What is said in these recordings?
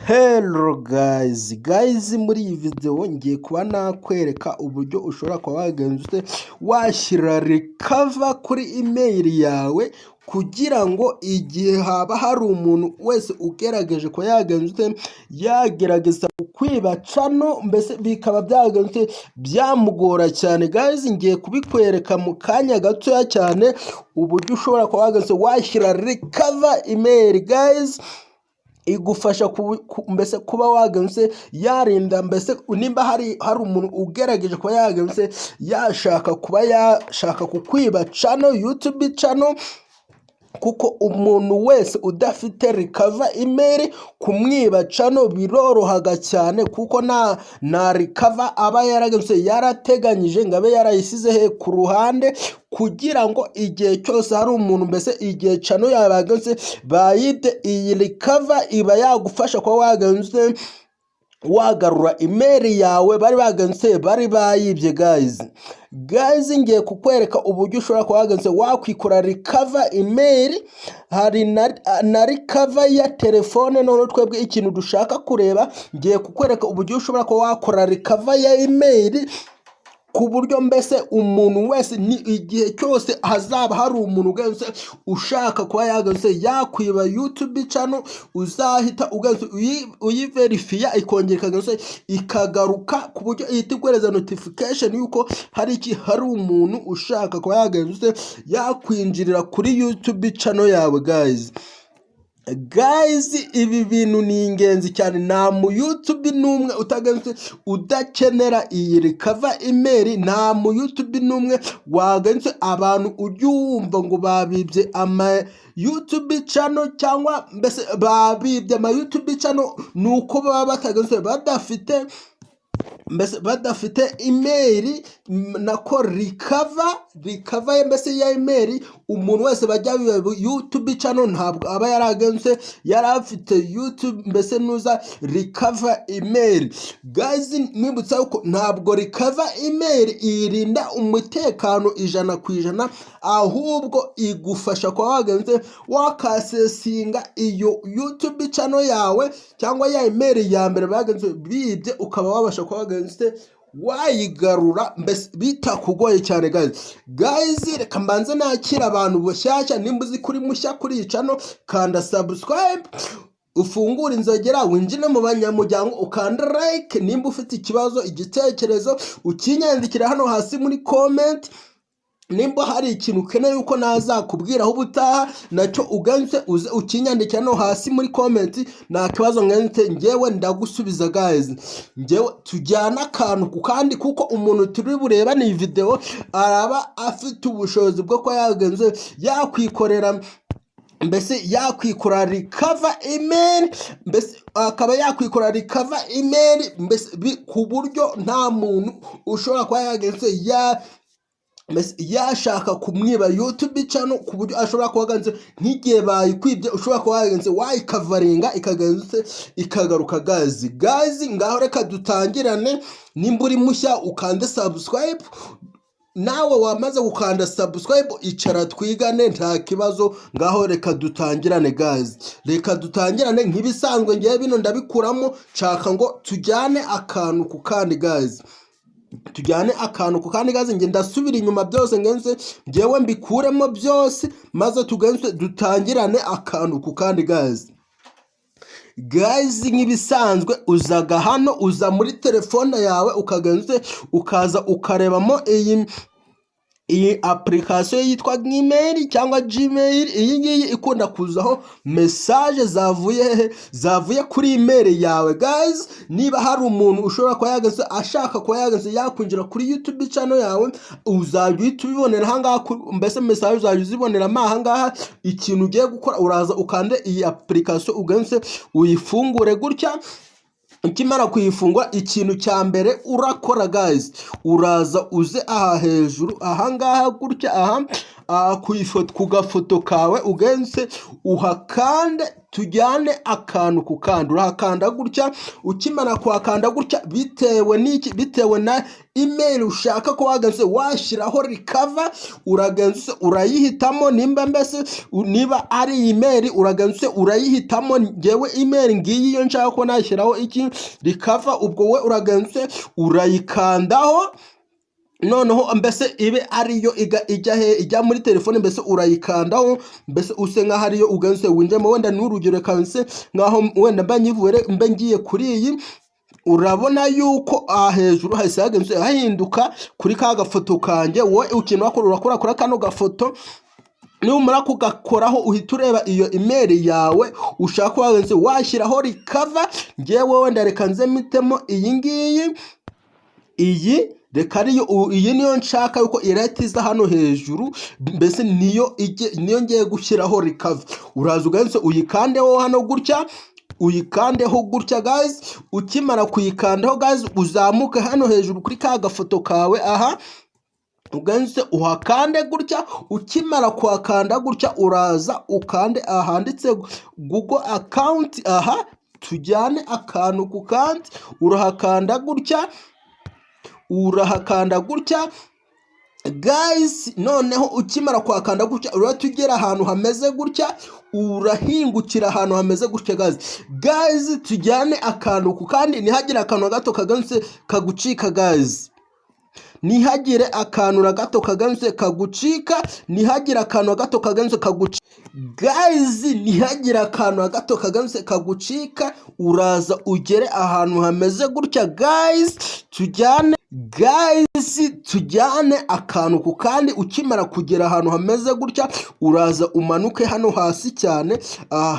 Hello guys, muri iyi video ngiye kuba nakwereka uburyo ushobora kuba wagenzuye washyira recover kuri email yawe kugira ngo igihe haba hari umuntu wese ugerageje ko yagenzuye yagerageza kwiba channel mbese bikaba byagenzuye byamugora cyane. Guys, ngiye kubikwereka mu kanya gatoya cyane uburyo ushobora kuba wagenzuye washyira recover email. Guys, igufasha mbese kuba wagenze yarinda mbese nimba hari umuntu ugerageje kuba yagenze yashaka kukwiba channel, YouTube channel, kuko umuntu wese udafite recover email kumwiba channel birorohaga cyane kuko na recover aba yaragenze yarateganyije ngabe yarayisize he ku ruhande kugira ngo igihe cyose hari umuntu mbese igihe channel yabagenze bayite iyi recover iba yagufasha kuba wagenze wagarura email yawe bari bagenze bari bayibye. Guys, ngiye kukwereka uburyo ushobora kuba wagenze wakwikora recover email. Hari na recover ya telefone. None twebwe ikintu dushaka kureba, ngiye kukwereka uburyo ushobora kuba wakora recover ya email ku buryo mbese umuntu wese ni igihe cyose hazaba hari umuntu ugenze ushaka kuba yagenze yakwiba YouTube channel uzahita ugenze uyiverifya ikongera ikagaruka ku buryo ihita igwereza notification yuko hari umuntu ushaka kuba yagenze yakwinjirira kuri YouTube channel yawe. Guys, ibi bintu ni ingenzi cyane. Nta mu YouTube numwe utagenze udakenera iyi recover email. Nta mu YouTube numwe wagenze abantu ujyumva ngo babibye ama YouTube channel cyangwa mbese babibye ama YouTube channel nuko baba batagenze badafite email nako recover mbese ya email. Umuntu wese bajya YouTube channel ntabwo aba yaragenze yarafite YouTube mbese nuza recover email. Guys, nibutsa uko ntabwo recover email irinda umutekano 100%, ahubwo igufasha kwa wagenze wakasesinga iyo YouTube channel yawe cyangwa ya email ya mbere bagenze bibye ukaba wabasha kwa wagenze wayigarura mbese bitakugoye cyane. Guys, reka mbanze nakira abantu bashyashya. Nimba uzi kuri mushya kuri iyi channel kanda subscribe, ufungura inzogera, winjire mu banyamuryango, ukanda like. Nimba ufite ikibazo igitekerezo ukinyandikira hano hasi muri comment. Nimba hari ikintu ukeneye uko nazakubwira aho ubutaha nacyo uganze ukinyandikira no hasi muri comment, nta kibazo ngente ngewe ndagusubiza. Ngewe tujyana akantu ku kandi kuko umuntu turi bureba ni video araba afite ubushobozi bwo ko yagenze yakwikorera mbese yakwikora recover email, mbese akaba yakwikora recover email mbese ku buryo nta muntu ushobora kuba yagenze yashaka kumwiba YouTube channel ku buryo ashobora kubaganze nk'igihe bayikwibye ushobora kubaganze wayikavaringa ikagenze ikagaruka. Guys, ngaho reka dutangirane. Nimba uri mushya ukande subscribe, nawe wamaze gukanda subscribe icara twigane nta kibazo. Ngaho reka dutangirane. Reka dutangirane nk'ibisanzwe ngiye bino ndabikuramo nshaka ngo tujyane akantu ku kandi. Tujyane akantu ku kandi nge ndasubira inyuma byose ngenze ngewe mbikuremo byose maze tugenze dutangirane akantu ku kandi. Guys, nk'ibisanzwe uzaga hano, uza muri telefone yawe ukagenze ukaza ukarebamo iyi application yitwa Gmail cyangwa Gmail. Iyi ngiyi ikunda kuzaho message zavuye kuri email yawe. Guys, niba hari umuntu ushobora kuba yagenze ashaka kuba yagenze yakwinjira kuri YouTube channel yawe uzajya ubibonera ahangaha, mbese message uzajya uzibonera ahangaha. Ikintu ugiye gukora uraza ukande iyi application ugenze uyifungure gutya. Ukimara kuyifungwa ikintu cya mbere urakora uraza uze aha hejuru ahangaha gutya, ku gafoto kawe ugenze uhakande tujyane akantu ku kandi. Urahakanda gutya, ukimara kuhakanda gutya bitewe na email ushaka ko wagenze washyiraho recover, uragenze urayihitamo niba ari email uragenze urayihitamo. Ngewe email ngiyi iyo nshaka ko nashyiraho iki recover, ubwo we uragenze urayikandaho, noneho mbese ibe ariyo ijya muri telefone, mbese urayikandaho, mbese use nkaho ariyo ugenze winjemo. Wenda n'urugero kanse nkaho wenda mba ngiye kuri iyi, urabona yuko hejuru hahise hagenze hahinduka kuri ka gafoto kanjye. Wowe ikintu urakora kuri kano gafoto, numara kugakoraho uhita ureba iyo email yawe ushaka wagenze washyiraho recover. Ngewe wenda reka nze mitemo iyi ngiyi, iyi niyo nshaka yuko iretiza hano hejuru, mbese niyo ngiye gushyiraho recover. Uraza ugenze uyikandeho hano gutya, uyikandeho gutya guys. Ukimara kuyikandaho guys, uzamuke hano hejuru kuri ka gafoto kawe, aha ugenze uhakande gutya. Ukimara kuhakanda gutya uraza ukande ahanditse Google account, aha tujyane akantu ku kandi. Urahakanda gutya guys. Noneho ukimara kuhakanda gutya uratugera ahantu hameze gutya, urahingukira ahantu hameze gutya guys. Tujyane akantu ku kandi, ntihagire akantu gato kaganze kagucika guys, ntihagire akantu gato kaganze kagucika, ntihagire akantu gato kaganze kagucika guys, ntihagire akantu gato kaganze kagucika. Uraza ugere ahantu hameze gutya guys, tujyane akantu ku kandi. Ukimara kugera ahantu hameze gutya uraza umanuke hano hasi cyane,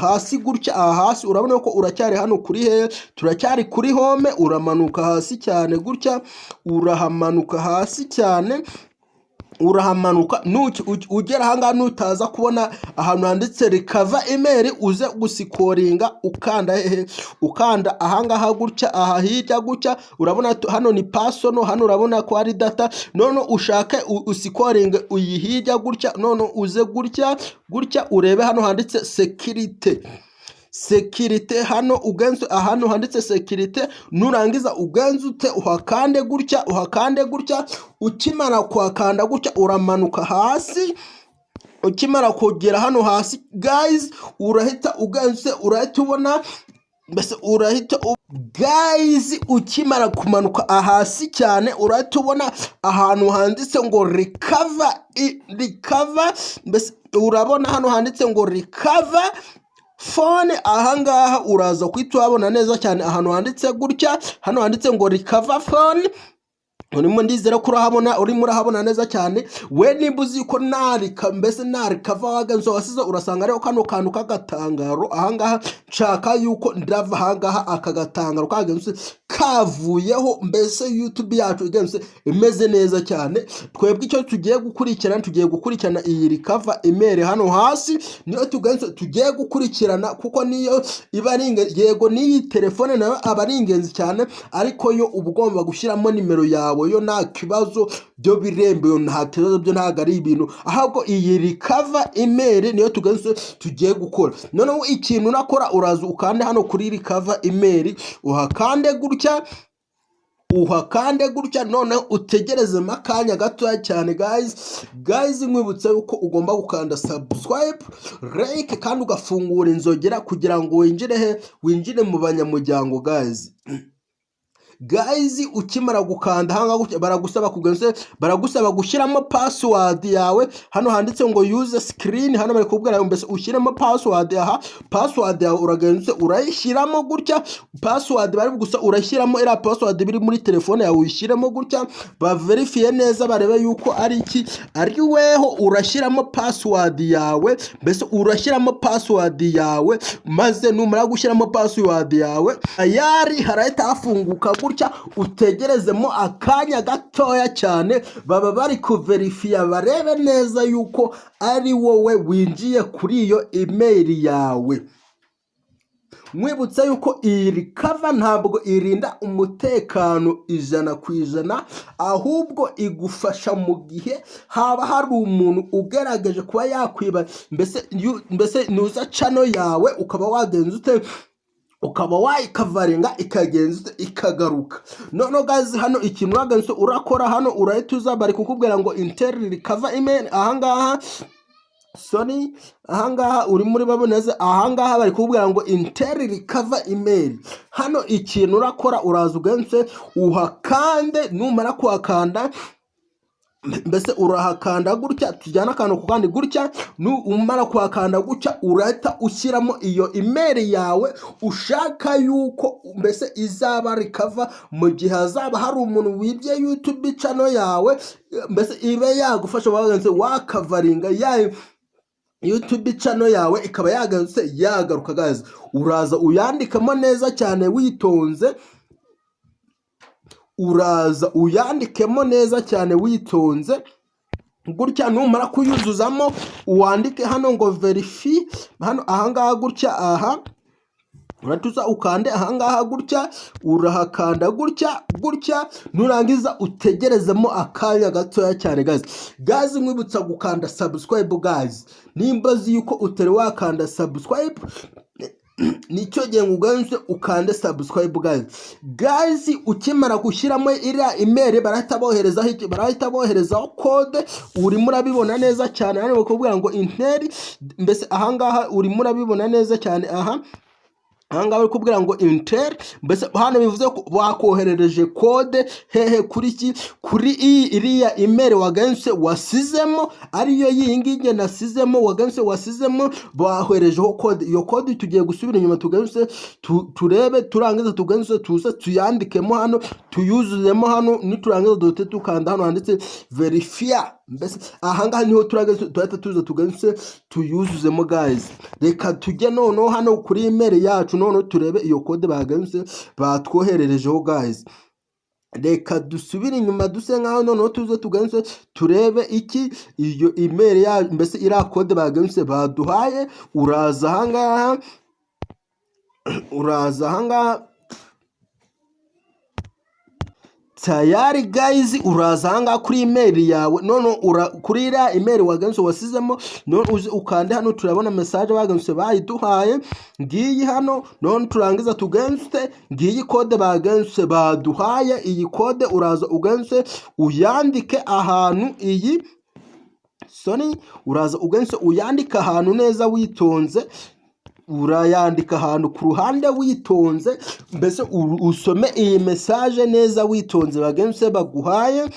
hasi gutya. Hasi urabona ko uracyari hano kuri turacyari kuri home. Uramanuka hasi cyane gutya, urahamanuka hasi cyane, urahamanuka. Ugera ahangaha nutaza kubona ahantu handitse recover email, uze gusikoringa ukanda ahangaha gutya, aha hirya gutya. Urabona hano ni personal, hano urabona ko ari data. None ushake usikoringe uyihirya gutya, none uze gutya urebe hano handitse security hano ugenze ahantu handitse security. Nurangiza ugenze uhakande gutya. Ukimara kuhakanda gutya uramanuka hasi. Ukimara kugera hano hasi guys, urahita ubona mbese guys. Ukimara kumanuka hasi cyane urahita ubona ahantu handitse ngo recover, mbese urabona hano handitse ngo recover phone. Ahangaha uraza kwita wabona neza cyane ahantu handitse gutya, hano handitse ngo recover phone. Urimo ndizera ko urahabona neza cyane. We nimba uzi ko mbese recover wagenze wasize, urasanga rero kano kantu k'agatangaro ahangaha. Nshaka yuko ndava ahangaha akagatangaro kagenze kavuyeho, mbese YouTube yacu igenze imeze neza cyane. Twebwe icyo tugiye gukurikirana iyi recover email hano hasi, niyo tugiye gukurikirana, kuko niyo iba ari yego n'iyi telefone nayo aba ari ingenzi cyane, ariko yo ugomba gushyiramo nimero yawe. Yo nta kibazo byo birembeyo, nta kibazo byo, ntago ari ibintu. Ahubwo iyi recover email niyo tugiye gukora. Noneho ikintu nakora, uraza ukande hano kuri recover email, uhakande gutya. Noneho utegerezemo akanya gatoya cyane guys. Nkwibutsa yuko ugomba gukanda subscribe, like kandi ugafungura inzogera kugira ngo winjire mu banyamuryango guys. Ukimara gukanda hanga gutya baragusaba gushyiramo password yawe. Hano handitse ngo use screen, hano bari kubwira mbese ushyiremo password. Password yawe uragenze urayishyiramo gutya. Password bari gusa urashyiramo era password biri muri telefone yawe, uyishyiremo gutya. Ba verify neza barebe yuko ari weho. Urashyiramo password yawe, mbese urashyiramo password yawe, maze numara gushyiramo password yawe ayari harahita hafunguka gutya. Utegerezemo akanya gatoya cyane, baba bari kuverifya barebe neza yuko ari wowe winjiye kuri iyo email yawe. mwibutsa yuko iyi recover ntabwo irinda umutekano 100%, ahubwo igufasha mu gihe haba hari umuntu ugerageje kuba yakwiba mbese nuza channel yawe ukaba wagenza ute, ukaba wayikavaringa ikagenza ikagaruka. None guys, hano ikintu wagenze urakora hano urahita uza bari kukubwira ngo Intel recover email. Ahangaha sorry, ahangaha uri muri baboneze, ahangaha bari kukubwira ngo Intel recover email. Hano ikintu urakora uraza ugenze uhakande, numara kuhakanda mbese urahakanda gutya, tujyana akantu ku kandi gutya, umara kuhakanda gutya urahita ushyiramo iyo email yawe ushaka yuko mbese izaba recover mu gihe hazaba hari umuntu wibye YouTube channel yawe, mbese ibe yagufasha wagenze wakavaringa ya YouTube channel yawe ikaba yagarutse yagaruka. Guys, uraza uyandikamo neza cyane witonze, uraza uyandikemo neza cyane witonze gutya, numara kuyuzuzamo uwandike hano ngo verify, hano ahangaha gutya, aha uratuza ukande ahangaha gutya, urahakanda gutya, nurangiza utegerezemo akanya gatoya cyane. Guys, mwibutsa gukanda subscribe. Guys, nimbazi yuko utari wakanda subscribe, nicyo gihe ngugenze ukande subscribe. Guys, ukimara gushyiramo iriya email barahita boherezaho code, urimo urabibona neza cyane hano bakubwira ngo Intel, mbese ahangaha urimo urabibona neza cyane, ahangaha bari kubwira ngo Intel, mbese hano bivuze ko bakoherereje code hehe kuri iriya email wagense wasizemo, ariyo yinginge nasizemo wagense wasizemo, bahoherejeho code. Iyo code tugiye gusubira inyuma tugense turebe, turangiza tugense tuze tuyandikemo hano, tuyuzuzemo hano, niturangiza dote tukanda hano handitse verify, mbese ahangaha niho turahita tuza tugense tuyuzuzemo. Guys, reka tujye noneho hano kuri email yacu, none turebe iyo code bagenze batwohererejeho. Guys, reka dusubire inyuma duse nkaho noneho tuze tugenze turebe iki iyo email ya mbese ira code bagenze baduhaye. Uraza ahangaha tayari. Guys, uraza ahangaha kuri email yawe, none kuri iriya email wagenze wasizemo, none uzi ukande hano, turabona message bagenze bayiduhaye ngiyi hano, none turangiza tugenze ngiyi code bagenze baduhaye. Iyi code uraza ugenze uyandike ahantu, iyi uraza ugenze uyandika ahantu neza witonze, urayandika ahantu ku ruhande witonze, mbese usome iyi message neza witonze bagenze baguhaye.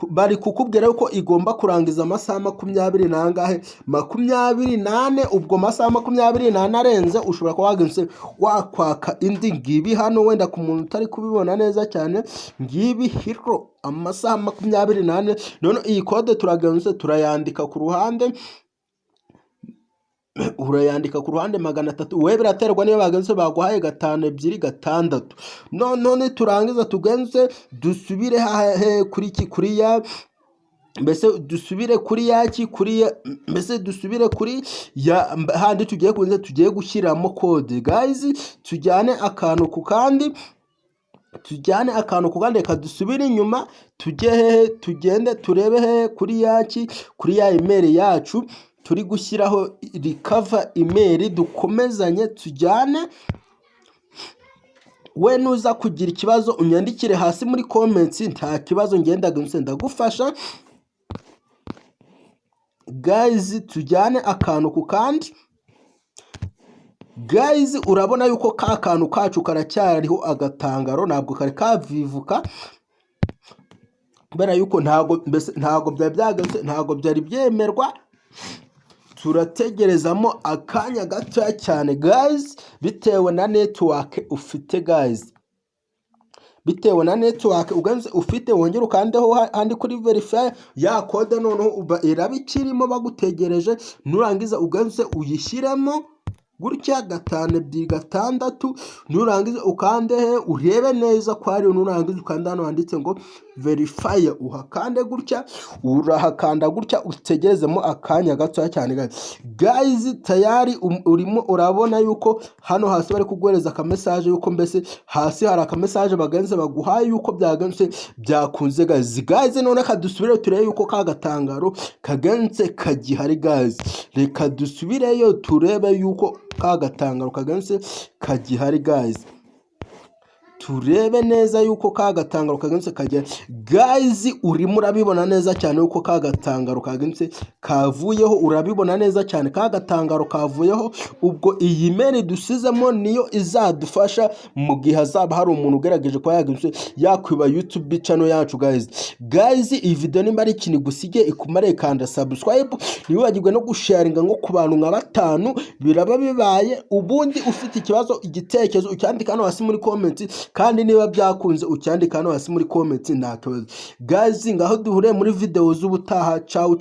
Bari kukubwira yuko igomba kurangiza amasaha 20 nangahe 24. ubwo masaha 24 arenze ushobora kuba wagenze wakwaka indi ngibi hano, wenda ku muntu utari kubibona neza cyane, ngibi hero amasaha 24. none iyi code turagenze turayandika ku ruhande, urayandika ku ruhande 300. we biraterwa niyo bagenze baguhaye 5 2 6. none turangiza tugenze dusubire kuri ya, mbese dusubire kuri yaki mbese dusubire kuri ya handi tugiye gushyiramo code. Guys, tujyane akantu ku kandi, reka dusubire inyuma tugende turebe kuri ya email yacu turi gushyiraho recover email, dukomezanye tujyane. We nuza kugira ikibazo unyandikire hasi muri comments, nta kibazo ngendaga ndagufasha. Guys, tujyane akantu ku kandi. Guys, urabona yuko ka kantu kacu karacyariho agatangaro, ntabwo kari kavivuka, kubera yuko ntabwo byari byemerwa. Turategerezamo akanya gato cyane. Guys, bitewe na network ufite. Guys, bitewe na network uganze ufite, wongera ukandeho handi kuri verify ya code, noneho irabikirimo bagutegereje, nurangiza uganze uyishyiremo gutya 5 2 6 nurangiza ukande he urebe neza ko ari nurangiza ukanda hano handitse ngo verify uhakande gutya urahakanda gutya utegerezemo akanya gato cyane guys tayari urimo urabona yuko hano hasi bari kuguhereza aka message yuko mbese hasi hari aka message bagenze baguhaye yuko byagenze byakunze guys none kadusubire turebe yuko ka gatangaro kagenze kagihari guys reka dusubireyo turebe yuko ka gatangaro kagenze kagihari guys turebe neza yuko ka gatangaro kagenze kajya guys urimo urabibona neza cyane yuko ka gatangaro kagenze kavuyeho urabibona neza cyane ka gatangaro kavuyeho ubwo iyi mail dusizemo niyo izadufasha mu gihe hazaba hari umuntu ugerageje ko yagenze yakwiba YouTube channel yacu guys iyi video nimba ari ikintu gusige ikumare kanda subscribe niwibagirwe no gusharinga ngo ku bantu nka 5 biraba bibaye ubundi ufite ikibazo igitekerezo ucyandika hano hasi muri comment kandi niba byakunze ucyandika hano hasi muri comment nta kibazo guys ngaho duhure muri video z'ubutaha ciao